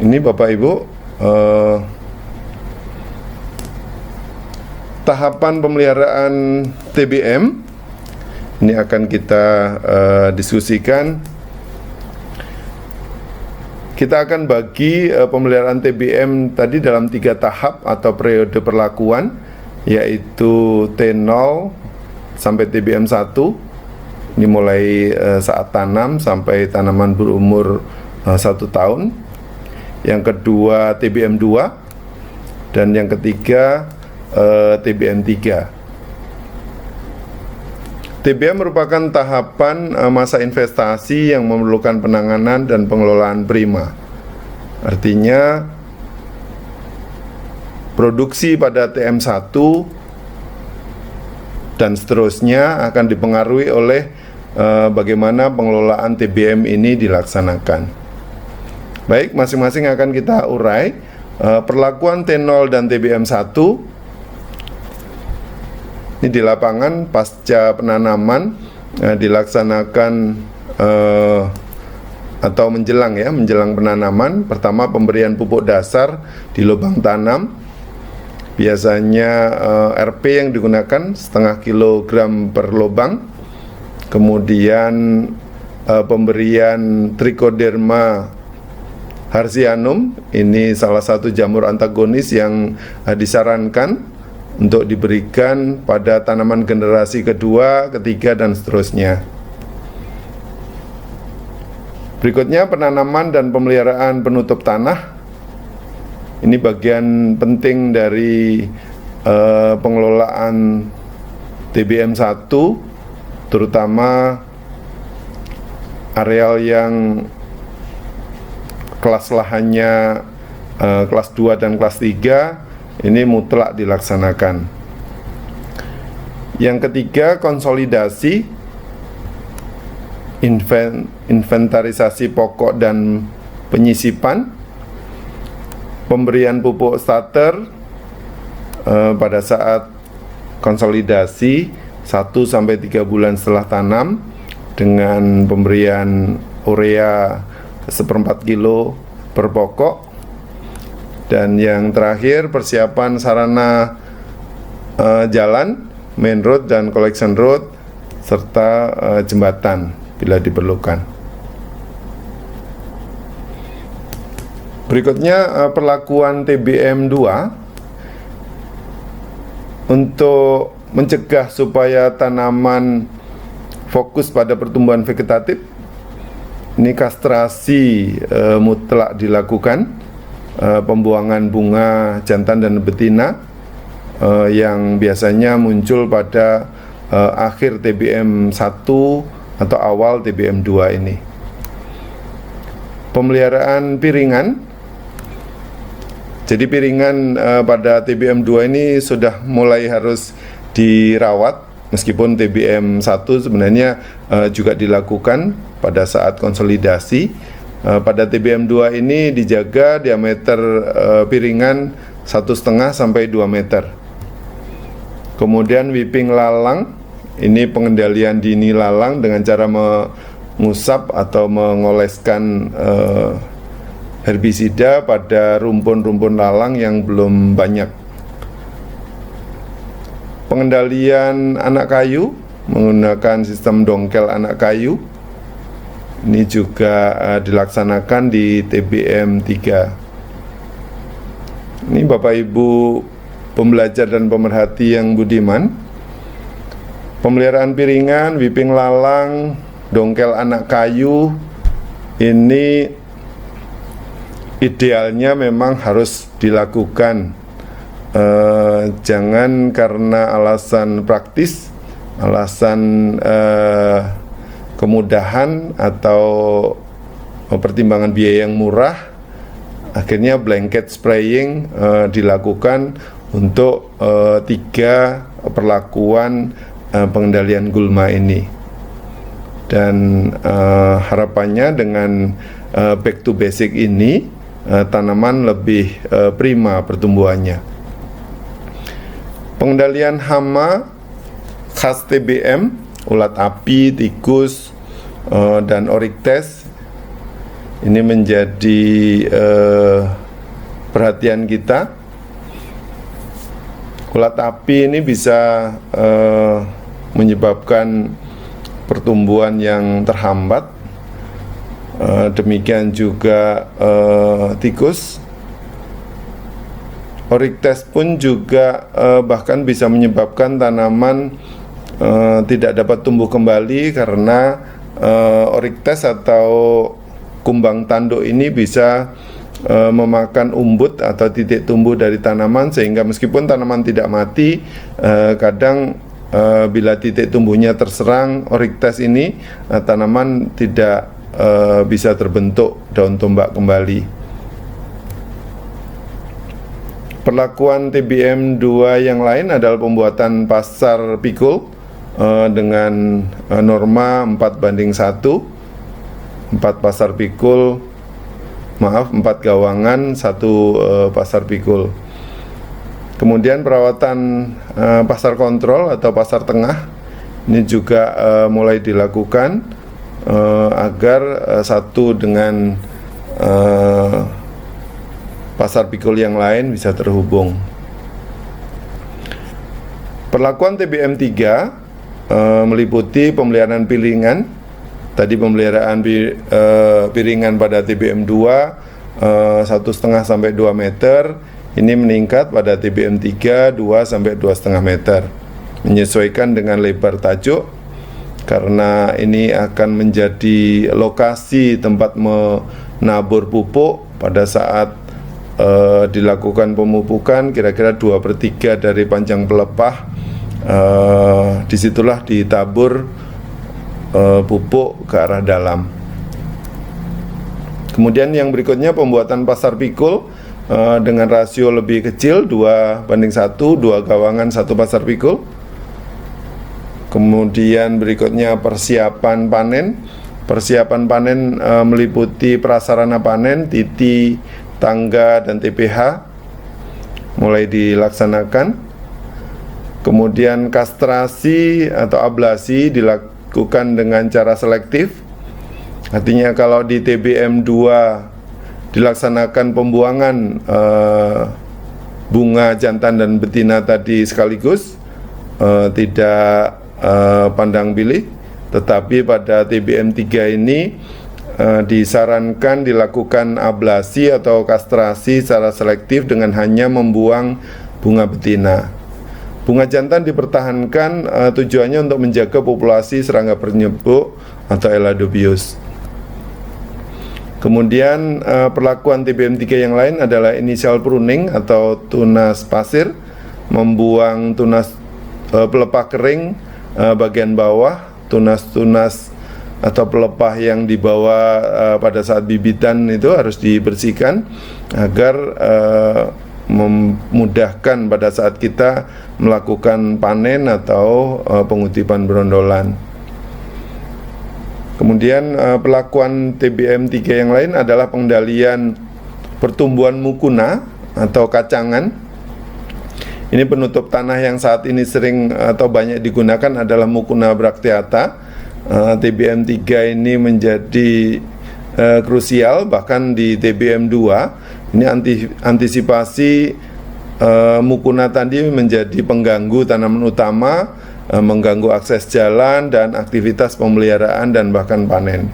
Ini Bapak Ibu, tahapan pemeliharaan TBM ini akan kita diskusikan. Kita akan bagi pemeliharaan TBM tadi dalam 3 tahap atau periode perlakuan, yaitu T0 sampai TBM 1. Ini mulai saat tanam sampai tanaman berumur 1 tahun. Yang kedua TBM 2, dan yang ketiga TBM 3. TBM merupakan tahapan masa investasi yang memerlukan penanganan dan pengelolaan prima. Artinya produksi pada TM1 dan seterusnya akan dipengaruhi oleh bagaimana pengelolaan TBM ini dilaksanakan. Baik, masing-masing akan kita urai. Perlakuan T0 dan TBM 1 ini di lapangan pasca penanaman dilaksanakan atau menjelang penanaman. Pertama, pemberian pupuk dasar di lubang tanam. Biasanya RP yang digunakan setengah kilogram per lubang. Kemudian pemberian Trichoderma Harzianum, ini salah satu jamur antagonis yang disarankan untuk diberikan pada tanaman generasi kedua, ketiga, dan seterusnya. Berikutnya penanaman dan pemeliharaan penutup tanah. Ini bagian penting dari pengelolaan TBM 1, terutama areal yang kelas lahannya kelas 2 dan kelas 3 ini mutlak dilaksanakan. Yang ketiga, konsolidasi, inventarisasi pokok dan penyisipan, pemberian pupuk starter pada saat konsolidasi 1-3 bulan setelah tanam dengan pemberian urea 1/4 kilo per pokok. Dan yang terakhir, persiapan sarana jalan, main road dan collection road, serta jembatan bila diperlukan. Berikutnya perlakuan TBM 2 untuk mencegah supaya tanaman fokus pada pertumbuhan vegetatif. Ini kastrasi mutlak dilakukan, pembuangan bunga jantan dan betina yang biasanya muncul pada akhir TBM 1 atau awal TBM 2 ini. Pemeliharaan piringan. Jadi piringan pada TBM 2 ini sudah mulai harus dirawat, meskipun TBM 1 sebenarnya juga dilakukan pada saat konsolidasi. Pada TBM 2 ini dijaga diameter piringan 1,5 sampai 2 meter. Kemudian whipping lalang, ini pengendalian dini lalang dengan cara mengusap atau mengoleskan herbisida pada rumpun-rumpun lalang yang belum banyak. Pengendalian anak kayu menggunakan sistem dongkel anak kayu. Ini juga dilaksanakan di TBM 3. Ini Bapak Ibu pembelajar dan pemerhati yang budiman. Pemeliharaan piringan, whipping lalang, dongkel anak kayu, ini idealnya memang harus dilakukan. Jangan karena alasan praktis, alasan kemudahan atau pertimbangan biaya yang murah, akhirnya blanket spraying dilakukan untuk 3 perlakuan pengendalian gulma ini. Dan harapannya dengan back to basic ini tanaman lebih prima pertumbuhannya. Pengendalian hama khas TBM, ulat api, tikus, dan oriktes. Ini menjadi perhatian kita. Ulat api ini bisa menyebabkan pertumbuhan yang terhambat. Demikian juga tikus. Oryctes pun juga bahkan bisa menyebabkan tanaman tidak dapat tumbuh kembali karena Oryctes atau kumbang tanduk ini bisa memakan umbut atau titik tumbuh dari tanaman, sehingga meskipun tanaman tidak mati, kadang bila titik tumbuhnya terserang Oryctes ini, tanaman tidak bisa terbentuk daun tombak kembali. Perlakuan TBM 2 yang lain adalah pembuatan pasar pikul dengan norma 4:1. 4 pasar pikul, 4 gawangan, 1 pasar pikul. Kemudian perawatan pasar kontrol atau pasar tengah ini juga mulai dilakukan agar satu dengan pasar pikul yang lain bisa terhubung. Perlakuan TBM 3 meliputi pemeliharaan piringan. Tadi pemeliharaan piringan pada TBM 2 1,5 sampai 2 meter. Ini meningkat pada TBM 3 2 sampai 2,5 meter. Menyesuaikan dengan lebar tajuk, karena ini akan menjadi lokasi tempat menabur pupuk pada saat dilakukan pemupukan. Kira-kira 2/3 dari panjang pelepah disitulah ditabur pupuk ke arah dalam. Kemudian yang berikutnya pembuatan pasar pikul dengan rasio lebih kecil, 2:1, 2 gawangan 1 pasar pikul. Kemudian berikutnya persiapan panen. Persiapan panen meliputi prasarana panen, titi, tangga, dan TPH mulai dilaksanakan. Kemudian kastrasi atau ablasi dilakukan dengan cara selektif. Artinya kalau di TBM 2 dilaksanakan pembuangan bunga jantan dan betina tadi sekaligus, tidak pandang pilih, tetapi pada TBM 3 ini disarankan dilakukan ablasi atau kastrasi secara selektif dengan hanya membuang bunga betina. Bunga jantan dipertahankan tujuannya untuk menjaga populasi serangga penyebuk atau Eladobius. Kemudian perlakuan TBM 3 yang lain adalah initial pruning atau tunas pasir, membuang tunas pelepah kering bagian bawah, tunas-tunas atau pelepah yang dibawa pada saat bibitan itu harus dibersihkan agar memudahkan pada saat kita melakukan panen atau pengutipan berondolan. Kemudian perlakuan TBM 3 yang lain adalah pengendalian pertumbuhan mukuna atau kacangan. Ini penutup tanah yang saat ini sering atau banyak digunakan adalah mukuna bracteata. TBM 3 ini menjadi krusial, bahkan di TBM 2 ini antisipasi mukuna tadi menjadi pengganggu tanaman utama, mengganggu akses jalan dan aktivitas pemeliharaan dan bahkan panen.